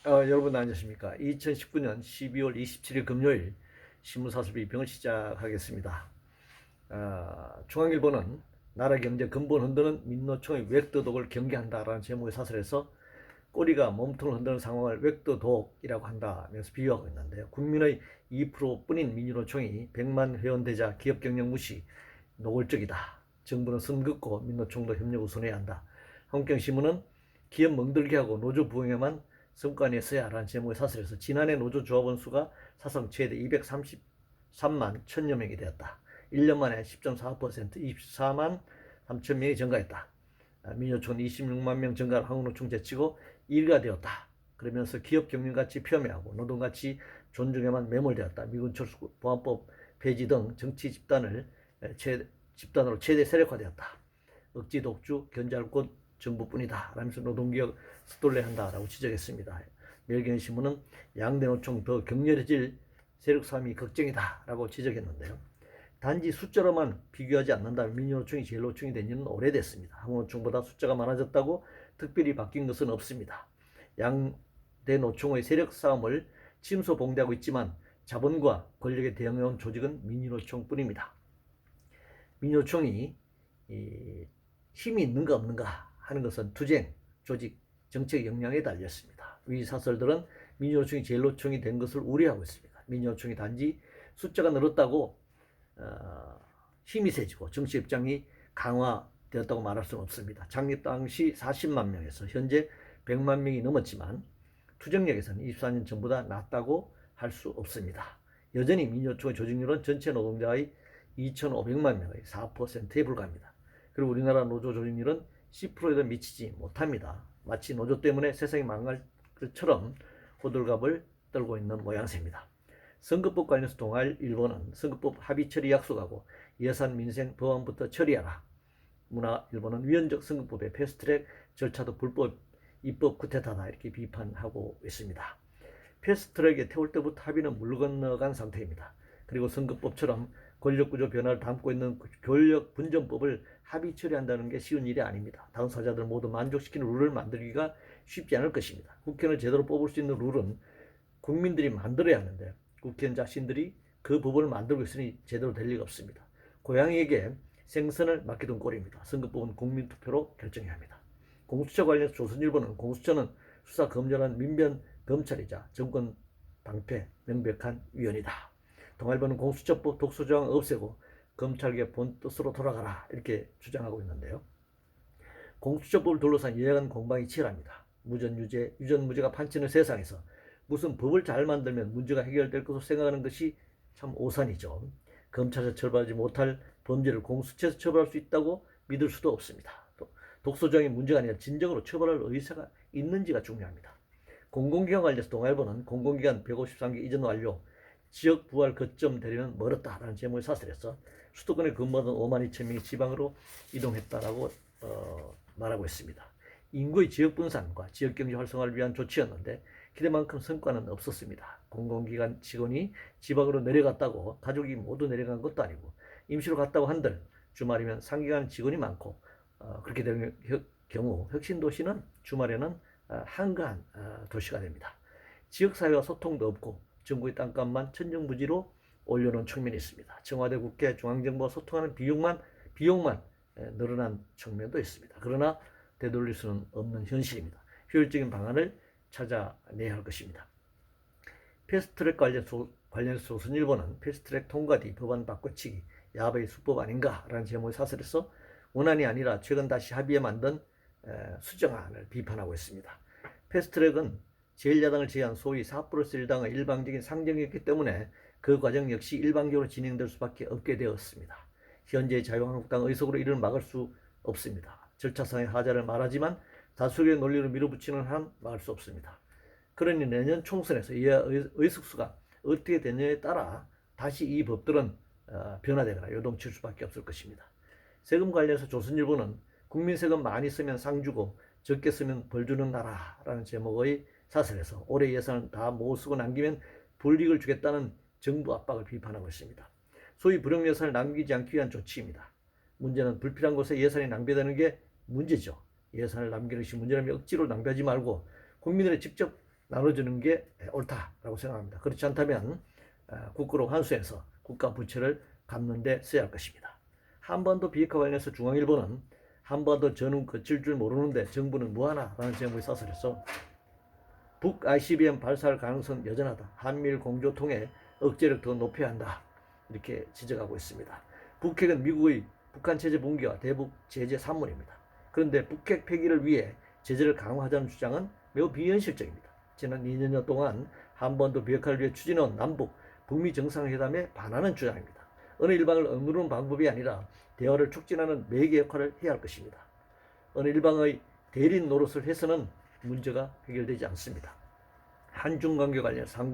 여러분 안녕하십니까? 2019년 12월 27일 금요일 신문사설 비평을 시작하겠습니다. 중앙일보는 나라 경제 근본 흔드는 민노총의 웩도독을 경계한다라는 제목의 사설에서 꼬리가 몸통을 흔드는 상황을 웩도독이라고 한다면서 비유하고 있는데요. 국민의 2%뿐인 민주노총이 100만 회원 되자 기업 경영 무시, 노골적이다. 정부는 선 긋고 민노총도 협력 우선해야 한다. 한국경신문은 기업 멍들게 하고 노조 부흥에만 성과 냈어야라는 제목의 사설에서 지난해 노조 조합원 수가 사상 최대 233만 1000여 명이 되었다. 1년 만에 10.4% 24만 3천 명이 증가했다. 민노총은 26만 명 증가를 한국노총 제치고 1위가 되었다. 그러면서 기업 경영가치 폄훼하고 노동가치 존중에만 매몰되었다. 미군 철수 보안법 폐지 등 정치 집단으로 최대 세력화되었다. 억지 독주 견제할 곳 정부뿐이다 라면서 노동개혁 서둘러야 한다라고 지적했습니다. 매일경제신문은 양대 노총 더 격렬해질 세력 싸움이 걱정이다 라고 지적했는데요. 단지 숫자로만 비교하지 않는다면 민주노총이 제1노총이 된 지는 오래됐습니다. 한국노총보다 숫자가 많아졌다고 특별히 바뀐 것은 없습니다. 양대 노총의 세력 싸움을 침소봉대하고 있지만 자본과 권력에 대응해온 조직은 민주노총뿐입니다. 민주노총이 힘이 있는가 없는가 하는 것은 투쟁, 조직, 정책 역량에 달렸습니다. 위 사설들은 민주노총이 제1노총이 된 것을 우려하고 있습니다. 민주노총이 단지 숫자가 늘었다고 힘이 세지고 정치 입장이 강화되었다고 말할 수는 없습니다. 창립 당시 40만 명에서 현재 100만 명이 넘었지만 투쟁력에서는 24년 전보다 낮다고 할 수 없습니다. 여전히 민주노총의 조직률은 전체 노동자의 2,500만 명의 4%에 불과합니다. 그리고 우리나라 노조 조직률은 10%에도 미치지 못합니다. 마치 노조 때문에 세상이 망할 것처럼 호들갑을 떨고 있는 모양새입니다. 선거법 관련해서 동아일보는 선거법 합의 처리 약속하고 예산 민생 법안부터 처리하라. 문화일보는 위헌적 선거법의 패스트트랙 절차도 불법 입법 쿠데타다 이렇게 비판하고 있습니다. 패스트트랙에 태울 때부터 합의는 물 건너간 상태입니다. 그리고 선거법처럼 권력구조 변화를 담고 있는 권력분전법을 합의 처리한다는 게 쉬운 일이 아닙니다. 당사자들 모두 만족시키는 룰을 만들기가 쉽지 않을 것입니다. 국회의원을 제대로 뽑을 수 있는 룰은 국민들이 만들어야 하는데 국회의원 자신들이 그 법을 만들고 있으니 제대로 될 리가 없습니다. 고양이에게 생선을 맡기던 꼴입니다. 선거법은 국민투표로 결정해야 합니다. 공수처 관련해서 조선일보는 공수처는 수사 검열한 민변 검찰이자 정권 방패 명백한 위헌이다. 동아일보는 공수처법 독소조항 없애고 검찰개 본 뜻으로 돌아가라 이렇게 주장하고 있는데요. 공수처법을 둘러싼 예약한 공방이 치열합니다. 무전유죄, 유전무죄가 판치는 세상에서 무슨 법을 잘 만들면 문제가 해결될 것으로 생각하는 것이 참 오산이죠. 검찰에서 처벌하지 못할 범죄를 공수처에서 처벌할 수 있다고 믿을 수도 없습니다. 독소조항이 문제가 아니라 진정으로 처벌할 의사가 있는지가 중요합니다. 공공기관 관련해서 동아일보는 공공기관 153개 이전 완료, 지역 부활 거점 대리는 멀었다라는 제목의 사설에서 수도권에 근무하던 5만 2천 명이 지방으로 이동했다라고 말하고 있습니다. 인구의 지역 분산과 지역 경제 활성화를 위한 조치였는데 기대만큼 성과는 없었습니다. 공공기관 직원이 지방으로 내려갔다고 가족이 모두 내려간 것도 아니고 임시로 갔다고 한들 주말이면 상기간 직원이 많고 그렇게 될 경우 혁신도시는 주말에는 한가한 도시가 됩니다. 지역사회와 소통도 없고 정부의 땅값만 천정부지로 올려놓은 측면이 있습니다. 청와대, 국회, 중앙정부와 소통하는 비용만 늘어난 측면도 있습니다. 그러나 되돌릴 수는 없는 현실입니다. 효율적인 방안을 찾아내야 할 것입니다. 패스트트랙 관련해서 조선일보는 패스트트랙 통과 뒤 법안 바꿔치기 야바이 수법 아닌가라는 제목의 사설에서 원안이 아니라 최근 다시 합의에 만든 수정안을 비판하고 있습니다. 패스트트랙은 제1야당을 제외한 소위 4+1당의 일방적인 상정이었기 때문에 그 과정 역시 일방적으로 진행될 수밖에 없게 되었습니다. 현재 자유한국당 의석으로 이를 막을 수 없습니다. 절차상의 하자를 말하지만 다수의 논리로 밀어붙이는 한 막을 수 없습니다. 그러니 내년 총선에서 이하 의석수가 어떻게 되느냐에 따라 다시 이 법들은 변화되거나 요동칠 수밖에 없을 것입니다. 세금 관련해서 조선일보는 국민 세금 많이 쓰면 상 주고 적게 쓰면 벌 주는 나라라는 제목의 사설에서 올해 예산을 다 못 쓰고 남기면 불이익을 주겠다는 정부 압박을 비판하고 있습니다. 소위 불용 예산을 남기지 않기 위한 조치입니다. 문제는 불필요한 곳에 예산이 낭비되는 게 문제죠. 예산을 남기는 것이 문제라면 억지로 낭비하지 말고 국민들의 직접 나눠주는 게 옳다라고 생각합니다. 그렇지 않다면 국고로 환수해서 국가 부채를 갚는 데 써야 할 것입니다. 한반도 비핵화 관련해서 중앙일보는 한반도 전후 거칠 줄 모르는데 정부는 뭐하나라는 제목의 사설에서 북 ICBM 발사할 가능성은 여전하다. 한미일 공조 통해 억제력 더 높여야 한다. 이렇게 지적하고 있습니다. 북핵은 미국의 북한 체제 붕괴와 대북 제재 산물입니다. 그런데 북핵 폐기를 위해 제재를 강화하자는 주장은 매우 비현실적입니다. 지난 2년여 동안 한반도 비핵화를 위해 추진한 남북 북미 정상회담에 반하는 주장입니다. 어느 일방을 억누르는 방법이 아니라 대화를 촉진하는 매개 역할을 해야 할 것입니다. 어느 일방의 대립 노릇을 해서는 문제가 해결되지 않습니다. 한중 관계 관련해서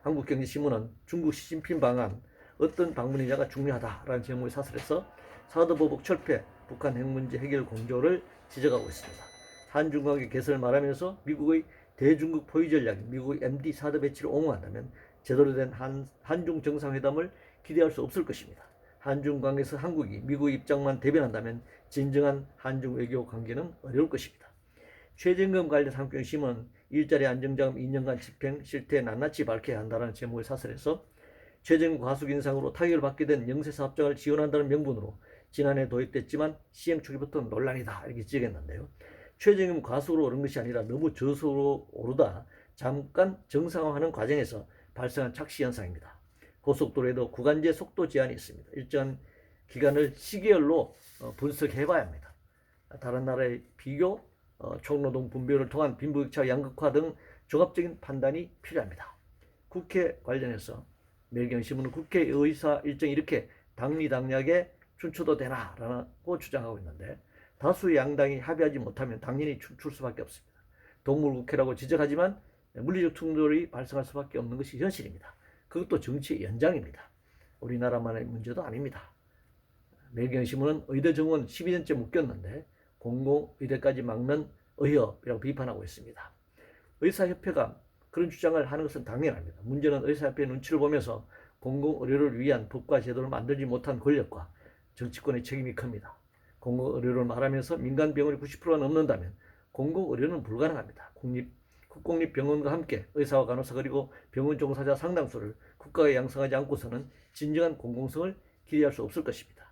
한국경제신문은 중국 시진핑 방한 어떤 방문이냐가 중요하다라는 제목의 사설에서 사드보복 철폐, 북한 핵 문제 해결 공조를 지적하고 있습니다. 한중 관계 개선을 말하면서 미국의 대중국 포위 전략, 미국의 MD 사드 배치를 옹호한다면 제대로 된 한중 정상회담을 기대할 수 없을 것입니다. 한중 관계에서 한국이 미국의 입장만 대변한다면 진정한 한중 외교 관계는 어려울 것입니다. 최저임금 관련 한국경제신문은 일자리 안정자금 2년간 집행 실태 낱낱이 밝혀야 한다는 제목의 사설에서 최저임금 과속 인상으로 타격을 받게 된 영세사업장을 지원한다는 명분으로 지난해 도입됐지만 시행 초기부터 논란이다 이렇게 지적했는데요. 최저임금 과속으로 오른 것이 아니라 너무 저속으로 오르다 잠깐 정상화하는 과정에서 발생한 착시 현상입니다. 고속도로에도 구간제 속도 제한이 있습니다. 일정한 기간을 시계열로 분석해봐야 합니다. 다른 나라의 비교, 총노동 분배를 통한 빈부격차 양극화 등 종합적인 판단이 필요합니다. 국회 관련해서 매일경신문은 국회의사 일정이 이렇게 당리당략에 춘추도 되나라고 주장하고 있는데 다수 양당이 합의하지 못하면 당연히 춤출 수밖에 없습니다. 동물국회라고 지적하지만 물리적 충돌이 발생할 수밖에 없는 것이 현실입니다. 그것도 정치의 연장입니다. 우리나라만의 문제도 아닙니다. 매일경신문은 의대 정원 12년째 묶였는데 공공의대까지 막는 의협이라고 비판하고 있습니다. 의사협회가 그런 주장을 하는 것은 당연합니다. 문제는 의사협회의 눈치를 보면서 공공의료를 위한 법과 제도를 만들지 못한 권력과 정치권의 책임이 큽니다. 공공의료를 말하면서 민간병원이 90%가 넘는다면 공공의료는 불가능합니다. 국공립병원과 함께 의사와 간호사 그리고 병원 종사자 상당수를 국가가 양성하지 않고서는 진정한 공공성을 기대할 수 없을 것입니다.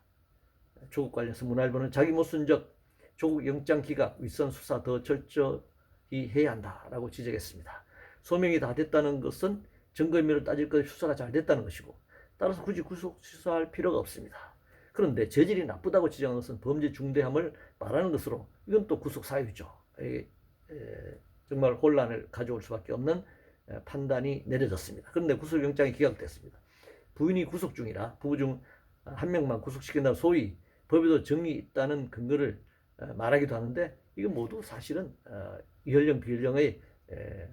조국 관련해서 문화일보는 자기 못 쓴 적 조국 영장 기각 윗선 수사 더 철저히 해야 한다라고 지적했습니다. 소명이 다 됐다는 것은 증거인멸을 따질 것 수사가 잘 됐다는 것이고 따라서 굳이 구속 수사할 필요가 없습니다. 그런데 재질이 나쁘다고 지적한 것은 범죄 중대함을 말하는 것으로 이건 또 구속 사유죠. 정말 혼란을 가져올 수밖에 없는 판단이 내려졌습니다. 그런데 구속영장이 기각됐습니다. 부인이 구속 중이라 부부 중 한 명만 구속시킨다는 소위 법에도 정이 있다는 근거를 말하기도 하는데 이건 모두 사실은 이현령 비현령의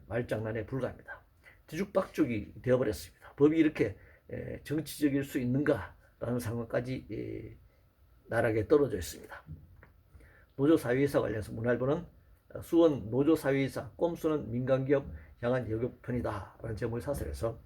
말장난에 불과합니다. 뒤죽박죽이 되어버렸습니다. 법이 이렇게 정치적일 수 있는가라는 상황까지 나락에 떨어져 있습니다. 노조사회이사 관련해서 문화일보는 수원 노조사회이사 꼼수는 민간기업 향한 여교편이다라는 제목의 사설에서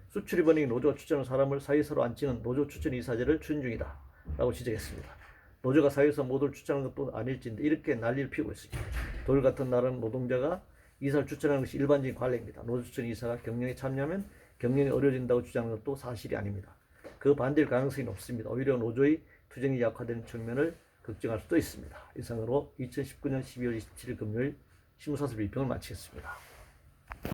수출입원이 노조가 추천한 사람을 사회이사로 앉히는 노조 추천 이사제를 추진 중이다 라고 지적했습니다. 노조가 사회이사 모두를 추천하는 것도 아닐진데 이렇게 난리를 피우고 있습니다. 돌 같은 나라는 노동자가 이사를 추천하는 것이 일반적인 관례입니다. 노조 추천 이사가 경영에 참여하면 경영이 어려워진다고 주장하는 것도 사실이 아닙니다. 그 반대일 가능성이 높습니다. 오히려 노조의 투쟁이 약화되는 측면을 걱정할 수도 있습니다. 이상으로 2019년 12월 27일 금요일 신문사설 비평을 마치겠습니다.